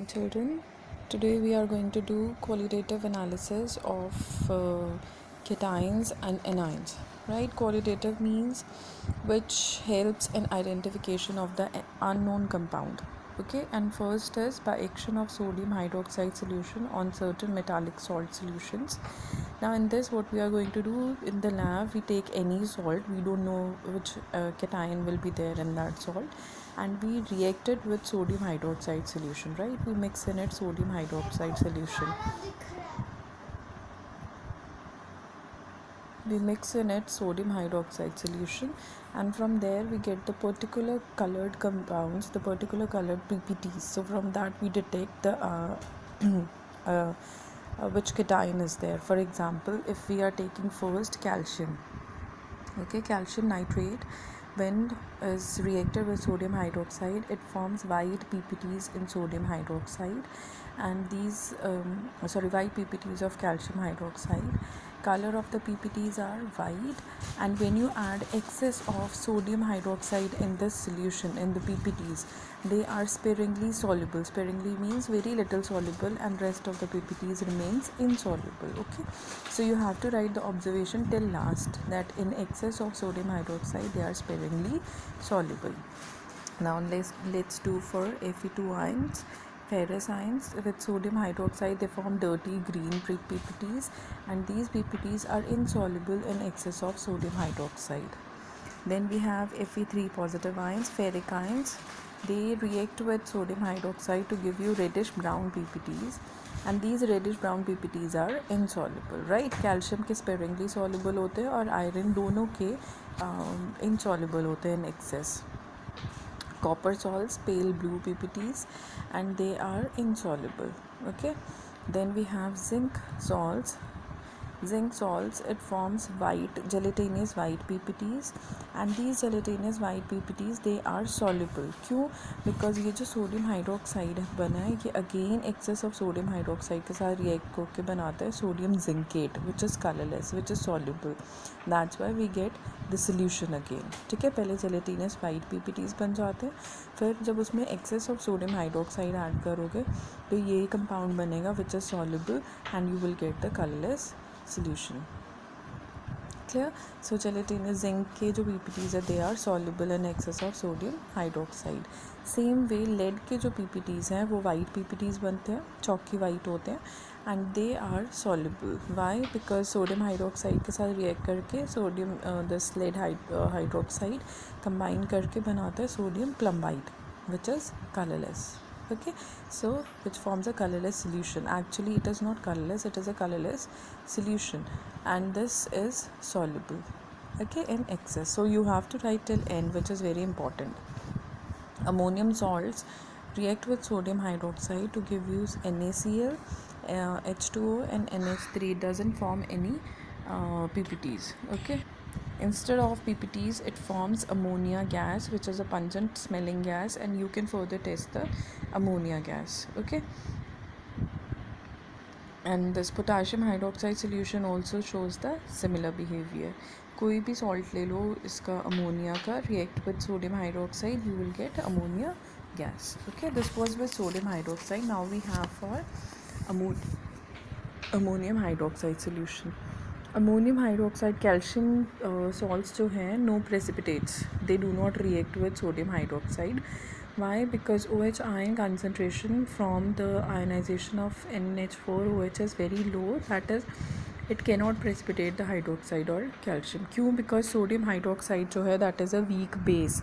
children. Today we are going to do qualitative analysis of cations and anions. Right? Qualitative means which helps in identification of the unknown compound. Okay, and first is by action of sodium hydroxide solution on certain metallic salt solutions. Now in this, what we are going to do in the lab, we take any salt, we don't know which cation will be there in that salt, and we react it with sodium hydroxide solution. Right, we mix in it sodium hydroxide solution. We mix in it sodium hydroxide solution, and from there we get the particular colored compounds, the particular colored PPTs. So from that we detect the which cation is there. For example, if we are taking first calcium, okay, calcium nitrate, when is reacted with sodium hydroxide, it forms white PPTs in sodium hydroxide, and these white PPTs of calcium hydroxide. Color of the PPTs are white, and when you add excess of sodium hydroxide in this solution, in the PPTs, they are sparingly soluble. Sparingly means very little soluble, and rest of the PPTs remains insoluble. Okay, so you have to write the observation till last, that in excess of sodium hydroxide they are sparingly soluble. Now let's do for Fe2 ions. Ferrous ions with sodium hydroxide, they form dirty green PPTs, and these PPTs are insoluble in excess of sodium hydroxide. Then we have Fe3 positive ions, ferric ions. They react with sodium hydroxide to give you reddish brown PPTs, and these reddish brown PPTs are insoluble. Right, calcium के sparingly soluble होते हैं और iron दोनों के insoluble होते हैं in excess. Copper salts, pale blue PPTs, and they are insoluble. Okay, then we have zinc salts. Zinc salts, it forms white gelatinous white PPTs, and these gelatinous white PPTs, they are soluble. क्यों? Because ये जो sodium hydroxide बना है, ये again excess of sodium hydroxide के साथ react होकर बनाता है sodium zincate, which is colourless, which is soluble. That's why we get the solution again. ठीक है, पहले जेलेटिनस वाइट PPTs बन जाते हैं, फिर जब उसमें excess of sodium hydroxide add करोगे तो ये कंपाउंड बनेगा which is soluble, and you will get the colourless solution. Clear? So gelatinous zinc के जो PPTs है, they are soluble in excess of sodium hydroxide. Same way lead के जो PPTs हैं वो white PPTs बनते हैं, chalky white होते हैं, and they are soluble. Why? Because sodium hydroxide के साथ react करके sodium this lead hydroxide combine करके बनाता है sodium plumbyte, which is colorless. Okay, so which forms a colorless solution. Actually it is not colorless, it is a colorless solution, and this is soluble, okay, in excess. So you have to write till end, which is very important. Ammonium salts react with sodium hydroxide to give you NaCl, H2O and NH3. It doesn't form any PPTs. Okay, instead of PPTs it forms ammonia gas, which is a pungent smelling gas, and you can further test the ammonia gas. Okay, and this potassium hydroxide solution also shows the similar behavior. कोई भी salt ले लो इसका ammonia का, react with sodium hydroxide, you will get ammonia gas. Okay, this was with sodium hydroxide. Now we have for ammonium hydroxide solution. Ammonium hydroxide, calcium salts जो हैं, no precipitates, they do not react with sodium hydroxide. Why? Because OH ion concentration from the ionization of NH4 OH is very low, that is it cannot precipitate the hydroxide or calcium. क्यों? Because sodium hydroxide जो है, that is a weak base.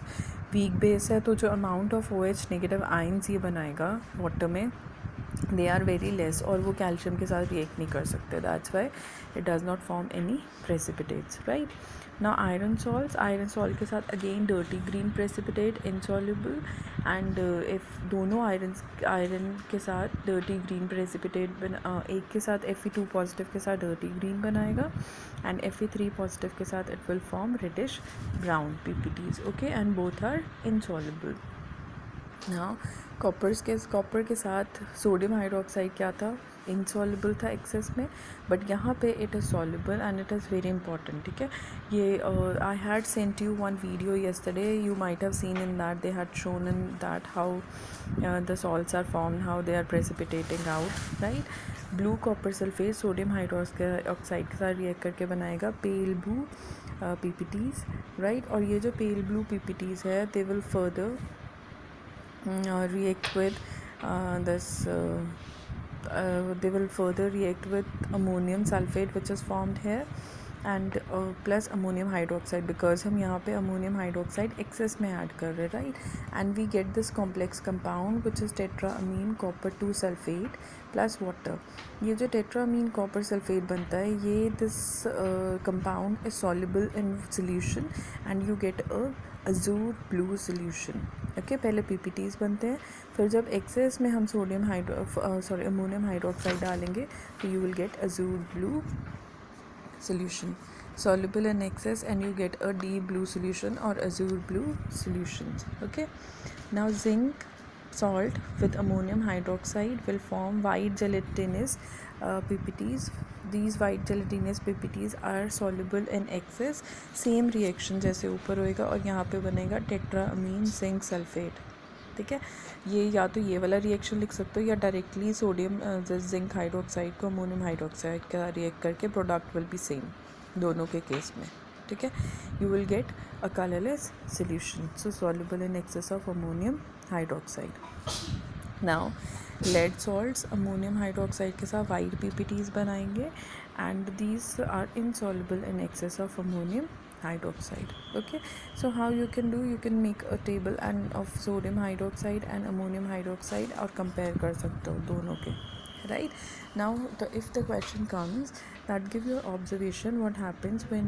weak base है, तो जो amount of OH negative ions ये बनाएगा water में, they are very less, और वो कैल्शियम के साथ रिएक्ट नहीं कर सकते. That's why it does not form any precipitates. Right, now iron salt के साथ again dirty green precipitate, insoluble, and if दोनों आयरन के साथ डर्टी ग्रीन प्रेसिपिटेट एक के साथ Fe2 पॉजिटिव के साथ डर्टी ग्रीन बनाएगा, एंड Fe3 पॉजिटिव के साथ it will form reddish brown PPTs. Okay, and both are insoluble. हाँ, कॉपर के साथ सोडियम हाइड्रोक्साइड क्या था, इनसॉल्युबल था एक्सेस में, बट यहाँ पे it is soluble and it is very important. ठीक है, ये I had sent you one video yesterday, you might have seen in that they had shown in that how the salts are formed, how they are precipitating out, right. Blue copper sulphate sodium hydroxide के साथ react करके बनाएगा pale blue PPTs, right. और ये जो pale blue PPTs है, they will further react with they will further react with ammonium sulfate which is formed here, and plus ammonium hydroxide, because हम यहाँ पे ammonium hydroxide excess में add कर रहे हैं, right. And we get this complex compound which is tetraamine copper 2 sulfate plus water. ये जो tetraamine copper sulfate बनता है, ये this compound is soluble in solution and you get a azure blue solution. Okay, पहले PPTs बनते हैं, फिर जब एक्सेस में हम अमोनियम हाइड्रोक्साइड डालेंगे तो you will gate Azzur blue solution, soluble in excess, and you get a deep blue solution or azure blue solutions. Okay, now zinc salt with ammonium hydroxide will form white gelatinous PPTs. These white gelatinous PPTs are soluble in excess. Same reaction जैसे ऊपर होएगा और यहाँ पे बनेगा टेट्राअमीन zinc sulphate. ठीक है, ये या तो ये वाला रिएक्शन लिख सकते हो या डायरेक्टली सोडियम जिंक हाइड्रोक्साइड को अमोनियम हाइड्रोक्साइड का रिएक्ट करके प्रोडक्ट विल बी सेम दोनों के केस में. ठीक है, you will get a colourless solution, so soluble in excess of ammonium hydroxide. Now lead salts ammonium hydroxide के साथ वाइट PPTs बनाएंगे and these are insoluble in excess of ammonium hydroxide. Okay, so how you can do, you can make a table and of sodium hydroxide and ammonium hydroxide और compare कर सकते हो दोनों के, right. Now if the question comes that give your observation what happens when